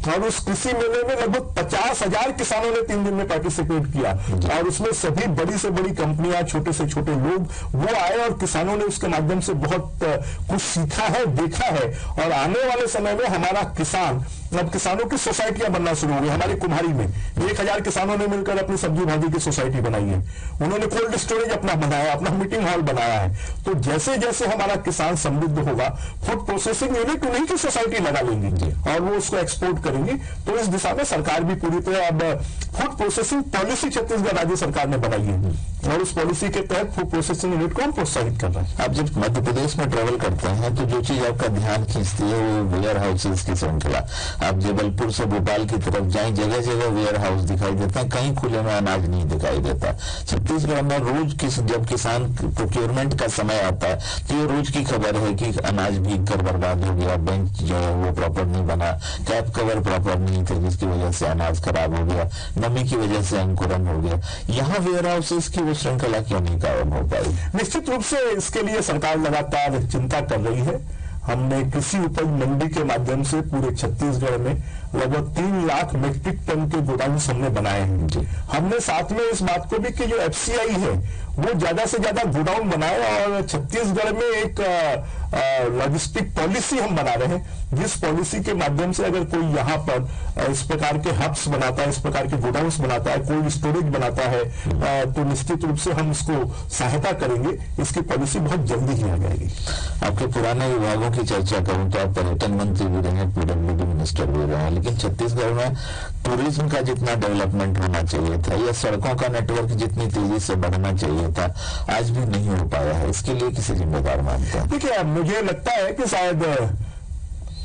और उस कृषि मेले में लगभग 50,000 किसानों ने 3 दिन में पार्टिसिपेट किया और उसमें सभी बड़ी से बड़ी कंपनियां, छोटे से छोटे लोग वो आए और किसानों ने उसके माध्यम से बहुत कुछ सीखा है, देखा है। और आने वाले समय में हमारा किसान, अब किसानों की सोसाइटियां बनना शुरू हो गई। हमारे कुम्हारी में 1000 किसानों ने मिलकर अपनी सब्जी भाजी की सोसाइटी बनाई है, उन्होंने कोल्ड स्टोरेज अपना बनाया, अपना मीटिंग हॉल बनाया है। तो जैसे जैसे हमारा किसान समृद्ध होगा, फूड प्रोसेसिंग यूनिट उन्हीं की सोसाइटी लगा लेंगे और वो उसको एक्सपोर्ट करेंगी। तो इस दिशा में सरकार भी पूरी तरह अब फूड प्रोसेसिंग पॉलिसी छत्तीसगढ़ राज्य सरकार ने बनाई है और उस पॉलिसी के तहत फूड प्रोसेसिंग यूनिट को हम प्रोत्साहित कर रहे हैं। आप जब मध्य प्रदेश में ट्रेवल करते हैं तो जो चीज आपका ध्यान खींचती है वो वेयर हाउसेज की श्रृंखला। आप जबलपुर से भोपाल की तरफ जाएं, जगह जगह वेयर हाउस दिखाई देता है, कहीं खुले में अनाज नहीं दिखाई देता। छत्तीसगढ़ में रोज जब किसान प्रोक्योरमेंट का समय आता है तो ये रोज की खबर है कि अनाज भीग कर बर्बाद हो गया, बेंच जो है वो प्रॉपर नहीं बना, कैप कवर प्रॉपर नहीं थे जिसकी वजह से अनाज खराब हो गया, नमी की वजह से अंकुरन हो गया। यहाँ वेयर हाउसेस की वो श्रृंखला क्यों नहीं कायम हो पाई? निश्चित रूप से इसके लिए सरकार लगातार चिंता कर रही है। हमने कृषि उपज मंडी के माध्यम से पूरे छत्तीसगढ़ में लगभग 3 लाख मीट्रिक टन के गोदाम हमने बनाए हैं। हमने साथ में इस बात को भी कि जो एफसीआई है वो ज्यादा से ज्यादा गोडाउन बनाए, और छत्तीसगढ़ में एक लॉजिस्टिक पॉलिसी हम बना रहे हैं, जिस पॉलिसी के माध्यम से अगर कोई यहाँ पर इस प्रकार के हब्स बनाता है, इस प्रकार के गोडाउन्स बनाता है, कोई स्टोरेज बनाता है, तो निश्चित रूप से हम उसको सहायता करेंगे। इसकी पॉलिसी बहुत जल्दी ही आ जाएगी। आपके पुराने विभागों की चर्चा करूं तो आप पर्यटन मंत्री भी रहे, पीडब्ल्यूडी मिनिस्टर भी रहे, लेकिन छत्तीसगढ़ में टूरिज्म का जितना डेवलपमेंट होना चाहिए था या सड़कों का नेटवर्क जितनी तेजी से बढ़ना चाहिए था, आज भी नहीं हो पाया है। इसके लिए किसे जिम्मेदार मानते हैं? देखिए, मुझे लगता है कि शायद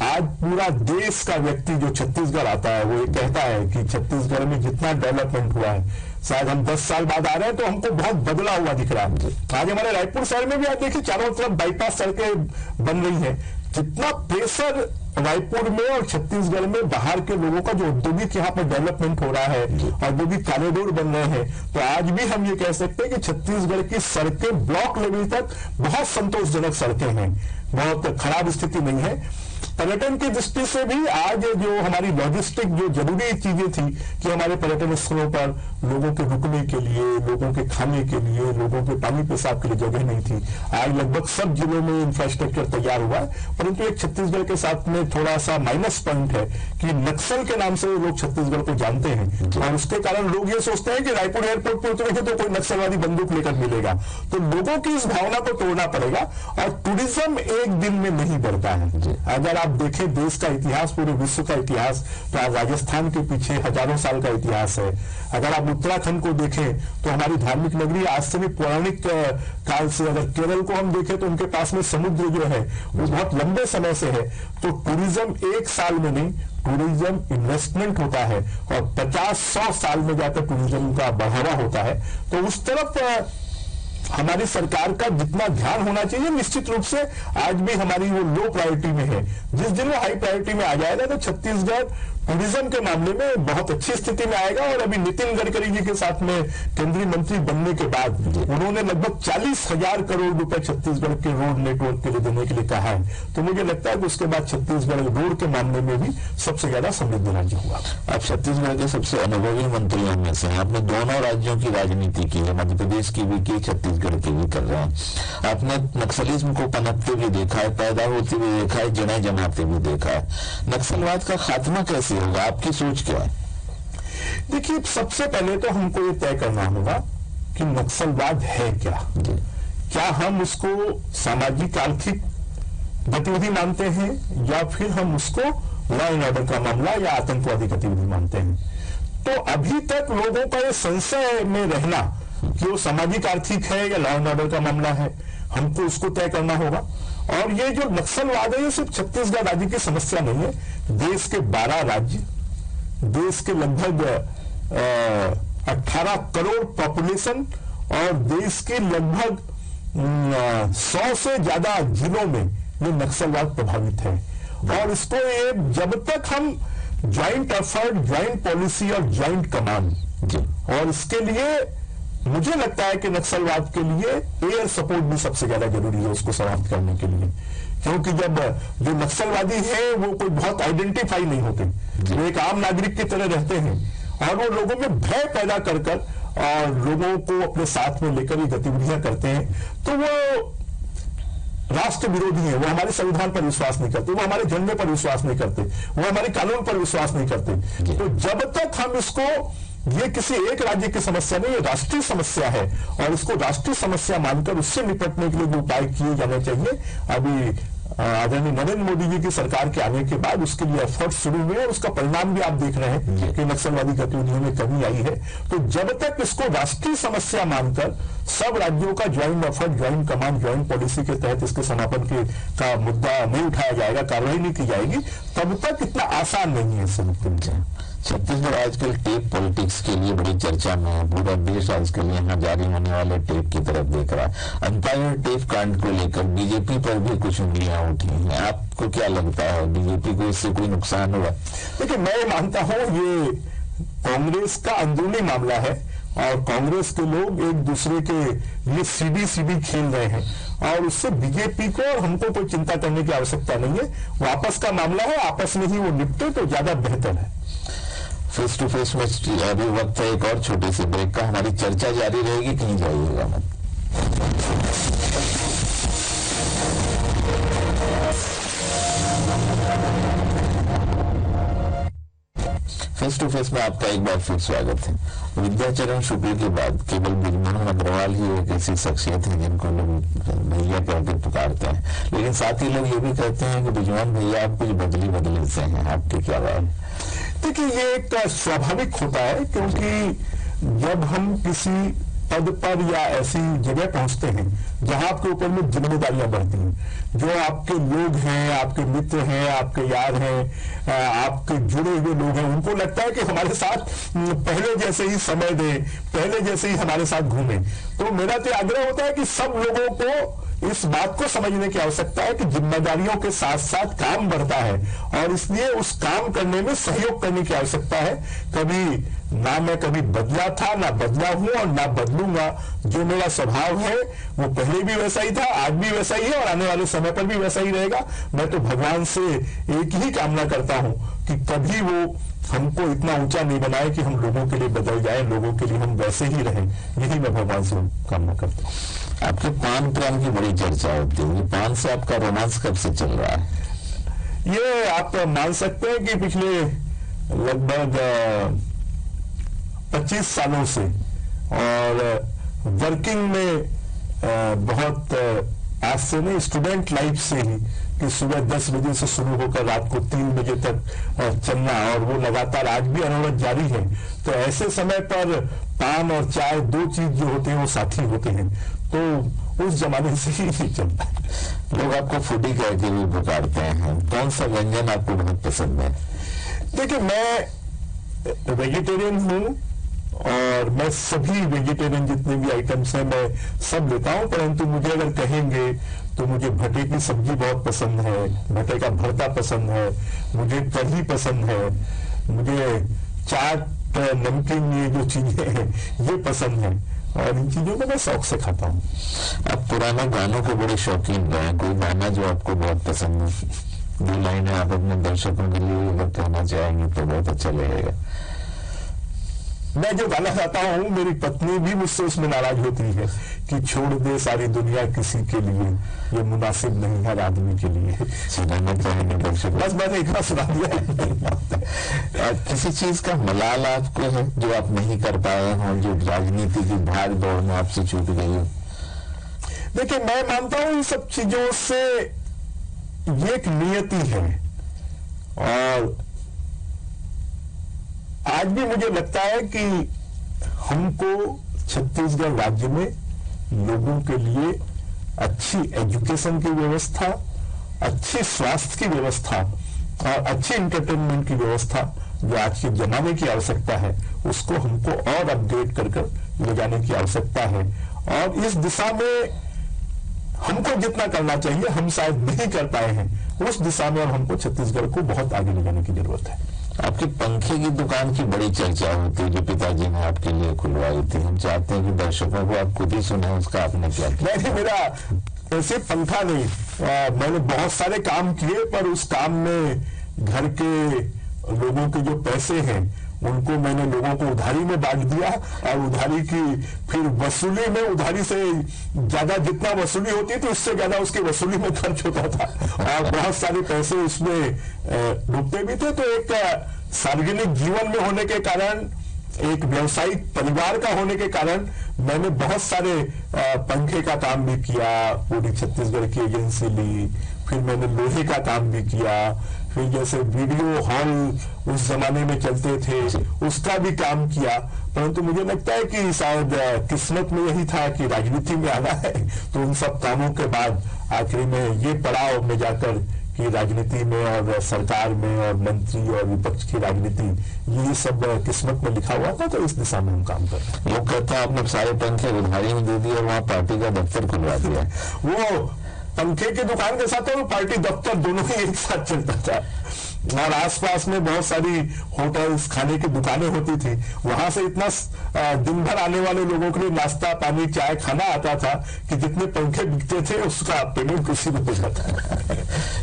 आज पूरा देश का व्यक्ति जो छत्तीसगढ़ आता है वो ये कहता है कि छत्तीसगढ़ में जितना डेवलपमेंट हुआ है, शायद हम 10 साल बाद आ रहे हैं तो हमको बहुत बदला हुआ दिख रहा है। आज हमारे रायपुर शहर में भी आप देखिए चारों तरफ बाईपास सड़कें बन रही हैं। जितना प्रेशर रायपुर में और छत्तीसगढ़ में बाहर के लोगों का जो औद्योगिक यहाँ पर डेवलपमेंट हो रहा है, औद्योगिक कॉरिडोर बन रहे हैं, तो आज भी हम ये कह सकते हैं कि छत्तीसगढ़ की सड़कें ब्लॉक लेवल तक बहुत संतोषजनक सड़कें हैं, बहुत खराब स्थिति नहीं है। पर्यटन की दृष्टि से भी आज जो हमारी लॉजिस्टिक जो जरूरी चीजें थी कि हमारे पर्यटन स्थलों पर लोगों के रुकने के लिए, लोगों के खाने के लिए, लोगों के पानी पेशाब के लिए जगह नहीं थी, आज लगभग सब जिलों में इंफ्रास्ट्रक्चर तैयार हुआ है। परंतु एक छत्तीसगढ़ के साथ में थोड़ा सा माइनस पॉइंट है कि नक्सल के नाम से लोग छत्तीसगढ़ को जानते हैं, और उसके कारण लोग ये सोचते हैं कि रायपुर एयरपोर्ट पर उतरेंगे तो कोई नक्सलवादी बंदूक लेकर मिलेगा। तो लोगों की इस भावना को तोड़ना पड़ेगा, और टूरिज्म एक दिन में नहीं बढ़ता है। अगर आप देखें देश का इतिहास, पूरे विश्व का इतिहास, तो आज राजस्थान के पीछे हजारों साल का इतिहास है। अगर आप उत्तराखंड को देखें तो हमारी धार्मिक नगरी आज से भी पौराणिक काल से, अगर केरल को हम देखें तो उनके पास में समुद्र जो है वो बहुत लंबे समय से है। तो टूरिज्म एक साल में नहीं, टूरिज्म इन्वेस्टमेंट होता है, और 50-100 साल में जाकर टूरिज्म का बढ़ावा होता है। तो उस तरफ हमारी सरकार का जितना ध्यान होना चाहिए, निश्चित रूप से आज भी हमारी वो लो प्रायोरिटी में है। जिस दिन वो हाई प्रायोरिटी में आ जाएगा तो छत्तीसगढ़ टूरिज्म के मामले में बहुत अच्छी स्थिति में आएगा। और अभी नितिन गडकरी जी के साथ में केंद्रीय मंत्री बनने के बाद उन्होंने लगभग 40,000 करोड़ रुपए छत्तीसगढ़ के रोड नेटवर्क के लिए देने के लिए कहा है। तो मुझे लगता है कि उसके बाद छत्तीसगढ़ रोड के मामले में भी सबसे ज्यादा समृद्ध राज्य हुआ। आप छत्तीसगढ़ के सबसे अनुभवी मंत्रियों में से हैं, आपने दोनों राज्यों की राजनीति की है, मध्य प्रदेश की भी की, छत्तीसगढ़ की भी कर रहे हैं। आपने नक्सलिज्म को पनपते भी देखा है, पैदा होते भी देखा है, जड़ें जमाते भी देखा है। नक्सलवाद का खात्मा कैसे होगा, आपकी सोच क्या है? देखिए, सबसे पहले तो हमको ये तय करना होगा कि नक्सलवाद है क्या। क्या हम उसको सामाजिक आर्थिक गतिविधि मानते हैं, या फिर हम उसको लॉ एंड ऑर्डर का मामला या आतंकवादी गतिविधि मानते हैं। तो अभी तक लोगों का ये संशय में रहना कि वो सामाजिक आर्थिक है या लॉ एंड ऑर्डर का मामला है, हमको उसको तय करना होगा। और ये जो नक्सलवाद है ये सिर्फ छत्तीसगढ़ राज्य की समस्या नहीं है, देश के 12 राज्य, देश के लगभग 18 करोड़ पॉपुलेशन, और देश के लगभग 100 से ज्यादा जिलों में ये नक्सलवाद प्रभावित है। और इसको ये जब तक हम ज्वाइंट एफर्ट, ज्वाइंट पॉलिसी और ज्वाइंट कमांड, और इसके लिए मुझे लगता है कि नक्सलवाद के लिए एयर सपोर्ट भी सबसे ज्यादा जरूरी है उसको समाप्त करने के लिए। क्योंकि जब जो नक्सलवादी है वो कोई बहुत आइडेंटिफाई नहीं होते, वो एक आम नागरिक की तरह रहते हैं, और वो लोगों में भय पैदा कर और लोगों को अपने साथ में लेकर ये गतिविधियां करते हैं। तो वो राष्ट्र विरोधी है, वो हमारे संविधान पर विश्वास नहीं करते, वो हमारे झंडे पर विश्वास नहीं करते, वो हमारे कानून पर विश्वास नहीं करते। तो जब तक हम इसको, ये किसी एक राज्य की समस्या नहीं, ये राष्ट्रीय समस्या है, और इसको राष्ट्रीय समस्या मानकर उससे निपटने के लिए जो उपाय किए जाने चाहिए, अभी आदरणीय नरेंद्र मोदी जी की सरकार के आने के बाद उसके लिए एफर्ट शुरू हुए और उसका परिणाम भी आप देख रहे हैं कि नक्सलवादी गतिविधियों में कमी आई है। तो जब तक इसको राष्ट्रीय समस्या मानकर सब राज्यों का joint effort, joint command, joint policy के तहत इसके समापन का मुद्दा नहीं उठाया जाएगा, कार्रवाई नहीं की जाएगी, तब तक इतना आसान नहीं है इससे मुक्ति मिलना। छत्तीसगढ़ आजकल टेप पॉलिटिक्स के लिए बड़ी चर्चा में है। पूरा देश आजकल यहाँ जारी होने वाले टेप की तरफ देख रहा है। अंपायर टेप कांड को लेकर बीजेपी पर भी कुछ उंगलियां उठी हैं। आपको क्या लगता है, बीजेपी को इससे कोई नुकसान हुआ? देखिए, मैं मानता हूँ ये कांग्रेस का अंदरूनी मामला है और कांग्रेस के लोग एक दूसरे के लिए सीधी खेल रहे हैं और उससे बीजेपी को और हमको कोई चिंता करने की आवश्यकता नहीं है। वो आपस का मामला है, आपस में ही वो निपटे तो ज्यादा बेहतर है। फेस टू फेस में अभी वक्त है एक और छोटे से ब्रेक का। हमारी चर्चा जारी रहेगी, कहीं जाइएगा मत। फेस टू फेस में आपका एक बार फिर स्वागत है। विद्याचरण शुक्ल के बाद केवल बृजमोहन अग्रवाल ही एक ऐसी शख्सियत है जिनको लोग भैया कहकर पुकारते हैं, लेकिन साथ ही लोग ये भी कहते हैं कि बृजमोहन भैया आप कुछ बदले से हैं। आपकी क्या राय है? देखिए, ये एक स्वाभाविक होता है क्योंकि जब हम किसी पद पर या ऐसी जगह पहुंचते हैं जहां आपके ऊपर में जिम्मेदारियां बढ़ती हैं, जो आपके लोग हैं, आपके मित्र हैं, आपके यार हैं, आपके जुड़े हुए लोग हैं, उनको लगता है कि हमारे साथ पहले जैसे ही समय दे, पहले जैसे ही हमारे साथ घूमें। तो मेरा तो आग्रह होता है कि सब लोगों को इस बात को समझने की आवश्यकता है कि जिम्मेदारियों के साथ साथ काम बढ़ता है और इसलिए उस काम करने में सहयोग करने की आवश्यकता है। कभी ना मैं कभी बदला था, ना बदला हूं और ना बदलूंगा। जो मेरा स्वभाव है वो पहले भी वैसा ही था, आज भी वैसा ही है और आने वाले समय पर भी वैसा ही रहेगा। मैं तो भगवान से एक ही कामना करता हूं कि कभी वो हमको इतना ऊंचा नहीं बनाए कि हम लोगों के लिए बदल जाए, लोगों के लिए हम वैसे ही रहें। यही मैं भगवान से कामना करता हूँ। आपके पान प्रेम की बड़ी चर्चा होती है, पान से आपका रोमांस कब से चल रहा है? ये आप मान सकते हैं कि पिछले लगभग 25 सालों से और वर्किंग में बहुत आज से नहीं, स्टूडेंट लाइफ से ही कि सुबह 10 बजे से शुरू होकर रात को 3 बजे तक चलना और वो लगातार आज भी अनवरत जारी है। तो ऐसे समय पर पान और चाय दो चीज जो होते हैं वो साथी होते हैं, तो उस जमाने से ही चलता है। लोग आपको फूडी कह के भी पुकारते हैं। कौन सा व्यंजन आपको बहुत पसंद है? देखिए, मैं वेजिटेरियन हूँ और मैं सभी वेजिटेरियन जितने भी आइटम्स हैं मैं सब लेता हूं, परंतु मुझे अगर कहेंगे तो मुझे भटे की सब्जी बहुत पसंद है, भटे का भरता पसंद है, मुझे कढ़ी पसंद है, मुझे चाट, नमकीन, ये जो चीजें हैं ये पसंद है और इन चीजों को मैं शौक से खाता हूँ। आप पुराने गानों के बड़े शौकीन रहे, कोई गाना जो आपको बहुत पसंद है? 2 लाइनें आप अपने दर्शकों के लिए अगर कहना चाहेंगे तो बहुत अच्छा लगेगा। मैं जो गाना गाता हूँ मेरी पत्नी भी मुझसे उसमें नाराज होती है कि छोड़ दे सारी दुनिया किसी के लिए, ये मुनासिब नहीं हर आदमी के लिए। सुनाना चाहेंगे दर्शक? बस मैंने इतना सुना दिया। किसी चीज का मलाल आपको है जो आप नहीं कर पाए हो, जो राजनीति की भाग दौड़ में आपसे छूट गई हो? देखिए, मैं मानता हूँ इन सब चीजों से ये एक नियति है और आज भी मुझे लगता है कि हमको छत्तीसगढ़ राज्य में लोगों के लिए अच्छी एजुकेशन की व्यवस्था, अच्छी स्वास्थ्य की व्यवस्था और अच्छी एंटरटेनमेंट की व्यवस्था जो आज के जमाने की आवश्यकता है उसको हमको और अपडेट कर ले जाने की आवश्यकता है। और इस दिशा में हमको जितना करना चाहिए हम शायद नहीं कर पाए हैं, उस दिशा में अब हमको छत्तीसगढ़ को बहुत आगे ले जाने की जरूरत है। आपकी पंखे की दुकान की बड़ी चर्चा होती है जो पिताजी ने आपके लिए खुलवाई थी। हम चाहते हैं कि दर्शकों को आप खुद ही सुने, उसका आपने क्या किया? नहीं, मेरा ऐसे पंखा नहीं, मैंने बहुत सारे काम किए पर उस काम में घर के लोगों के जो पैसे हैं उनको मैंने लोगों को उधारी में बांट दिया और उधारी की फिर वसूली में उधारी से ज्यादा जितना वसूली होती थी उससे ज्यादा उसकी वसूली में खर्च होता था और बहुत सारे पैसे उसमें डूबते भी थे। तो एक सार्वजनिक जीवन में होने के कारण, एक व्यवसायिक परिवार का होने के कारण मैंने बहुत सारे पंखे का काम भी किया, पूरी छत्तीसगढ़ की एजेंसी ली, फिर मैंने लोहे का काम भी किया, फिर जैसे वीडियो हॉल उस जमाने में चलते थे उसका भी काम किया। परंतु मुझे लगता है कि शायद किस्मत में यही था कि राजनीति में आना है, तो उन सब कामों के बाद आखिरी में ये पड़ाव में जाकर कि राजनीति में और सरकार में और मंत्री और विपक्ष की राजनीति, ये सब किस्मत में लिखा हुआ था, तो इस दिशा में हम काम कर रहे हैं। लोग कहते हैं आपने सारे पंखे उधारी में दे दिए और वहाँ पार्टी का दफ्तर खुलवा दिया। वो पंखे की दुकान के साथ वो पार्टी दफ्तर दोनों ही एक साथ चलता था, और आसपास में बहुत सारी होटल्स खाने की दुकानें होती थी। वहां से इतना दिन भर आने वाले लोगों के लिए नाश्ता पानी चाय खाना आता था कि जितने पंखे बिकते थे उसका पेमेंट उसी में हो जाता है।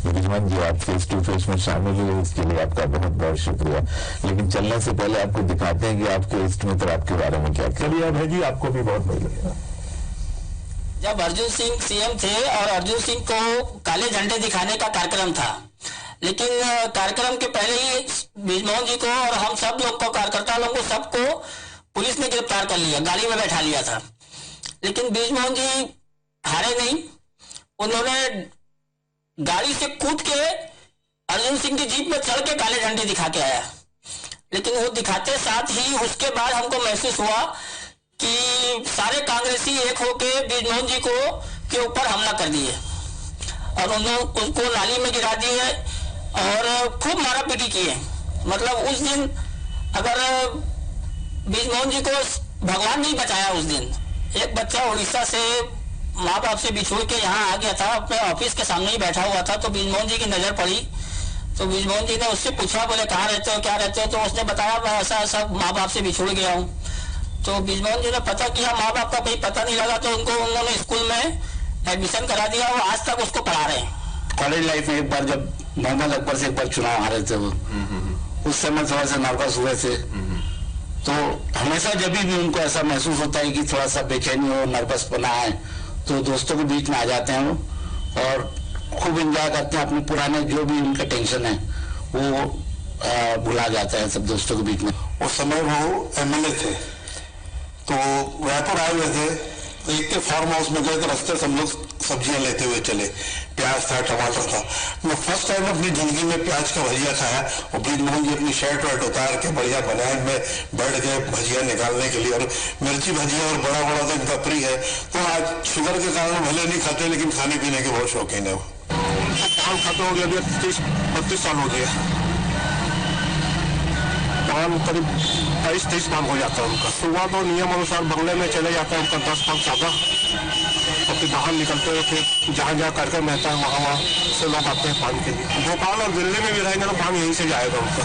विजमान जी, आप फेस टू फेस में शामिल हुए, इसके लिए आपका बहुत बहुत शुक्रिया। लेकिन चलने से पहले आपको दिखाते हैं कि आपके इष्ट मित्र आपके बारे में क्या। चलिए अभय जी, आपको भी बहुत बहुत धन्यवाद। जब अर्जुन सिंह सीएम थे और अर्जुन सिंह को काले झंडे दिखाने का कार्यक्रम था, लेकिन कार्यक्रम के पहले ही बृजमोहन जी को और हम सब लोग को, कार्यकर्ता लोगों को सबको पुलिस ने गिरफ्तार कर लिया, गाड़ी में बैठा लिया था। लेकिन बृजमोहन जी हारे नहीं, उन्होंने गाड़ी से कूद के अर्जुन सिंह की जीप में चढ़ के काले झंडे दिखा के आया। लेकिन वो दिखाते साथ ही उसके बाद हमको महसूस हुआ कि सारे कांग्रेसी एक होके बृजमोहन जी को के ऊपर हमला कर दिए और उन्होंने उसको नाली में गिरा दिए और खूब मारा पीटी किए। मतलब उस दिन अगर बृजमोहन जी को भगवान नहीं बचाया, उस दिन एक बच्चा उड़ीसा से माँ बाप से बिछुड़ के यहाँ आ गया था, अपने ऑफिस के सामने ही बैठा हुआ था, तो बृजमोहन जी की नजर पड़ी। तो बृजमोहन जी ने उससे पूछा, बोले कहाँ रहते हो, क्या रहते हो? तो उसने बताया मैं ऐसा ऐसा माँ बाप से बिछुड़ गया हूँ। तो बृजमोहन जी ने पता किया, माँ बाप का कहीं पता नहीं लगा, तो उनको उन्होंने स्कूल में एडमिशन करा दिया और आज तक उसको पढ़ा रहे हैं। कॉलेज लाइफ में एक बार जब मोहम्मद अकबर से एक बार चुनाव हारे थे वो, उस समय थोड़ा सा नर्वस हुए थे। तो हमेशा जब भी उनको ऐसा महसूस होता है कि थोड़ा सा बेचैनी हो, नर्वस बना है, तो दोस्तों के बीच में आ जाते हैं वो और खूब एंजॉय करते हैं। अपने पुराने जो भी उनका टेंशन है वो भुला जाता है सब दोस्तों के बीच में। उस समय वो एमएलए थे, तो रायपुर आए हुए थे, तो एक के फार्म हाउस में गए तो रास्ते से हम लोग सब्जियां लेते हुए चले, प्याज था, टमाटर था। मैं फर्स्ट टाइम अपनी जिंदगी में प्याज का भजिया खाया और बृजमोहन जी अपनी शर्ट वर्ट उतार के बढ़िया बनाए में बैठ गए भजिया निकालने के लिए। और मिर्ची भजिया और बड़ा बड़ा तो इनका प्रिय है, तो आज शुगर के कारण भले नहीं खाते लेकिन खाने पीने के बहुत शौकीन है वो। पान खाते हो गया 30-32 साल हो गया। पान करीब 22-23 पान हो जाता है उनका। सुबह तो नियम अनुसार बंगले में चले जाते हैं उनका 10 पान सादा, और फिर बाहर निकलते हुए फिर जहाँ जहाँ कार्यक्रम रहता है वहाँ से लोग आते हैं पान के लिए। भोपाल और दिल्ली में भी रहेंगे तो पान यहीं से जाएगा उनका।